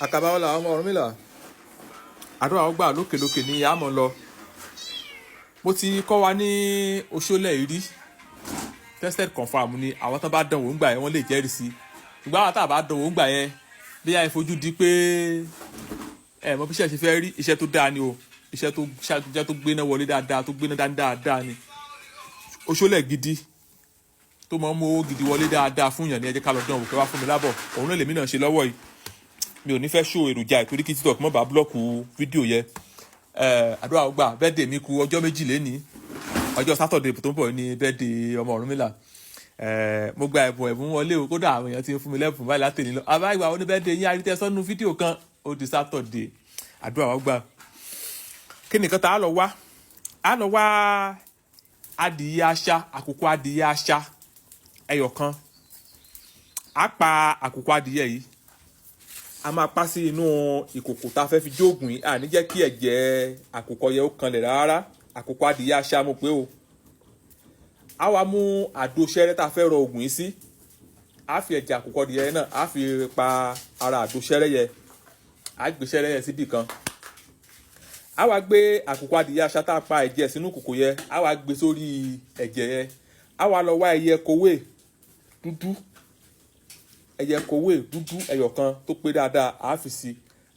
àkàbà ọlà ọmọ Ọ̀rúnmìlà àdúrà ó gbà lókèlókè ní àmọ́ lọ. Mo ti kọ́ wa ní Osole rí tested confirm ni àwọn tán bá dánwò ńgbà yẹn wọ́n lè jẹ́rìí sí, ṣùgbọ́n àwọn tá bá dánwò ńgbà yẹn bí a fojú di pé mo bí iṣẹ́ ṣe fẹ́ rí iṣẹ́ tó dáa ni o, iṣẹ́ tó gbéná wọlé dáadáa, tó gbéná dáadáa ni Osole gidi tó mọ́ mú owó gidi wọlé dáadáa fún yàn ní ẹ jẹ́ ká lọ dánwò kẹ́ wá fún mi lábọ̀. Òun náà lèmi náà ṣe lọ́wọ́ yìí, mi ò ní fẹ́ ṣó èròjà ìtorí kí TikTok mọ́ bá blọ́ọ̀kù fídíò yẹn. Àdúrà ó gbà birthday mi kù ọjọ́ méjì lénìí, ọjọ́ Saturday tó ń bọ̀ ní birthday ọmọ Ọ̀rúnmìlà. Mo gba ẹ̀bùn wọlé o, kódà àwọn èèyàn ti ń fún mi lẹ́bùn báyìí látẹ̀lé lọ. Àbá ìgbà wọn ní birthday yín àrítẹ́ sọ́nù fídíò kan ó di Saturday. Àdúrà ó gbà. Kí nìkan tá a lọ wá? A lọ wá adìyẹ àṣà, àkùkọ adìyẹ àṣà ẹyọ kan. A pa àkùkọ adìyẹ yìí, a máa pa sí inú ìkòkò tá a fẹ́ fi jóògùn yìí, àní jẹ́ kí ẹ̀jẹ̀ àkùkọ yẹ ó kanlẹ̀ rárá. Àkùkọ adìyẹ àṣà mo pé o. A wá mú àdó ṣẹ́rẹ́ tá a fẹ́ rọ ògùn yìí sí, a fi ẹ̀jẹ̀ àkùkọ adìyẹ náà a fi pa ara àdó ṣẹ́rẹ́ yẹ, a gbé ṣẹ́rẹ́ yẹ síbì kan. A wá gbé àkùkọ adìyẹ àṣà tá a pa ẹ̀jẹ̀ sínú kòkò yẹ, a wá gbé sórí ẹ̀jẹ̀ yẹ. A wá lọ wá ẹyẹ kowé dúdú, ẹyẹ kowé dúdú ẹyọ kan tó pé dáadáa, a fi sí,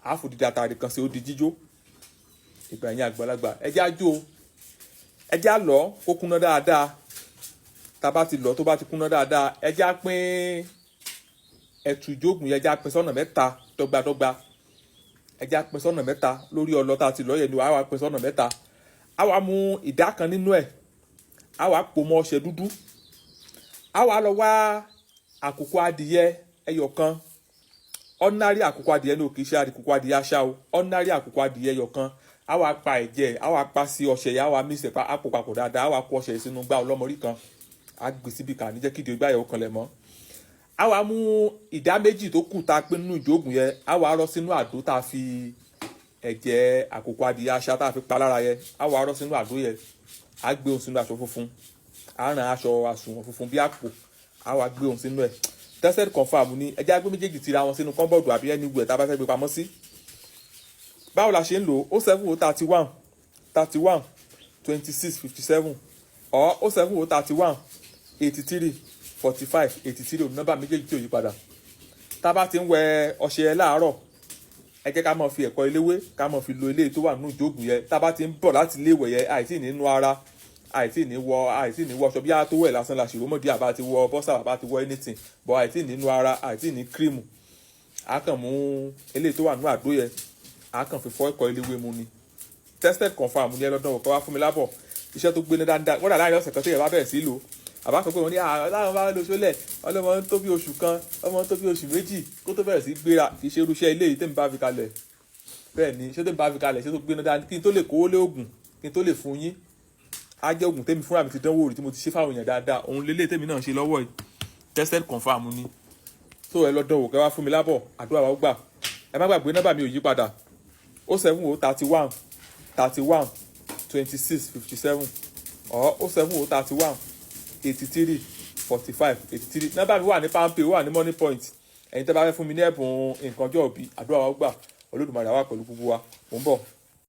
a fò dídá tàrí kan sí ó di jíjó. Ìgbà yẹn àgbàlagbà ẹjẹ́ àjò, ẹjẹ́ àlọ́ kó kúnná dáadáa. Tá bá ti lọ tó bá ti kúnná dáadáa, ẹjẹ́ á pín ẹ̀tù ìjóògùn yẹn, ẹjẹ́ á pín sọ́nà mẹ́ta dọ́gbadọ́gba. Ẹjẹ́ á pín sọ́nà mẹ́ta lórí ọlọ tá ti lọ yẹn ni a wá pín sọ́nà mẹ́ta. A wá mú ìdá kan nínú ẹ̀, a wá pò mọ́ ọṣẹ dúdú. A wá lọ wá àkùkọ adìyẹ ẹyọ kan, ordinary àkùkọ adìyẹ ní òkè iṣẹ́ àkùkọ adìyẹ àṣà o, ordinary àkùkọ adìyẹ ẹyọ kan. A wá pa ẹ̀jẹ̀, a wá pa sí ọṣẹ yẹn, a wá mix ẹ̀ pa àpò papọ̀ dáadáa, a wá kó ọṣẹ yìí sínú gbá ọlọ́mọrí kan, a gbé síbi kan níjẹ́ kí ìdí ìgbà yẹn ó kanlẹ̀ mọ́. A wá mú ìdá méjì tó kù tá a pín nínú ìjóògùn yẹn, a wá rọ́ sínú àdó tá a fi ẹ̀jẹ̀ àkùkọ adìyẹ àṣà tá a fi pa lára yẹn, a wá rọ́ sínú àdó yẹn, a gbé òun sínú aṣọ funfun, a ràn aṣọ àsùnwọ̀n funfun bí àpò, a wá gbé òun sínú ẹ̀. Tested confirm ni ẹjẹ́ agbé méjèèjì tira wọn sínú kọ́ńbọ̀dù àbí anywhere tá a bá fẹ́ gbé pamọ́ sí. Báwo la ṣe ń lò ó? 07031 31 26 57 or 07031 83 45 83 òun nọ́mbà méjèèjì tí ò yí padà. Tá a bá ti ń wẹ ọṣẹ yẹn láàárọ̀, ẹ jẹ́ ká máa fi ẹ̀kọ́ eléwé ká máa fi lo eléyìí tó wà nínú ìjóògùn yẹn. Tá a bá ti ń bọ̀ láti ilé ìwẹ̀ yẹn, àìsí nínú ara, àìsí ní wọ aṣọ bí a tó wẹ̀ lásán la ṣe rómọdé, àbá ti wọ bọ́sà, àbá ti wọ anything, but àìsí nínú ara, àìsí ní kírímù. A kàn mú eléyìí tó wà nínú àdó yẹn, a kàn fi fọ ẹ̀kọ́ eléwé mu ni. Tested confirm ni ẹ lọ́dọ̀ ọ̀kọ́ wá fún mi lábọ̀. Iṣẹ́ tó gbéná dáadáa, wọ́n dà láàrin ọ̀sẹ̀ kan tó yẹ bá bẹ̀rẹ̀ sí lò. Àbá kan pé wọ́n ní láwọn bá lo Osole, ọlọ́mọ tó bí oṣù kan, ọmọ tó bí oṣù méjì kó tó bẹ̀rẹ̀ sí gbéra. Kì í ṣe irúṣẹ́ ilé yìí tèmi bá fi kalẹ̀. Bẹ́ẹ̀ ni iṣẹ́ tèmi bá fi kalẹ̀, iṣẹ́ tó gbéná dáadáa kí n tó lè kówó lé ògùn, kí n tó lè fún yín. A jẹ́ ògùn tèmi fúnra mi ti dánwò rí tí mo ti ṣe fáwọn èèyàn dáadáa, òun lélẹ̀ tèmi náà ṣe lọ́wọ́ yìí. Tested confirm ni. So ẹ lọ dánwò kẹ́ wá fún mi lábọ̀, àdúrà wa ó gbà. Ẹ má gbàgbé nọ́mbà mi ò yí padà, 07031 31 26 57 or 07031 83 45 83. Nọ́mbà mi wà ní palmpay, wà ní money point. Ẹ̀yin tẹ́ bá fẹ́ fún mi ní ẹ̀bùn nǹkan ọjọ́ ìbí, àdúrà wa ó gbà. Olódùmarè á wà pẹ̀lú gbogbo wa. Mo ń bọ̀.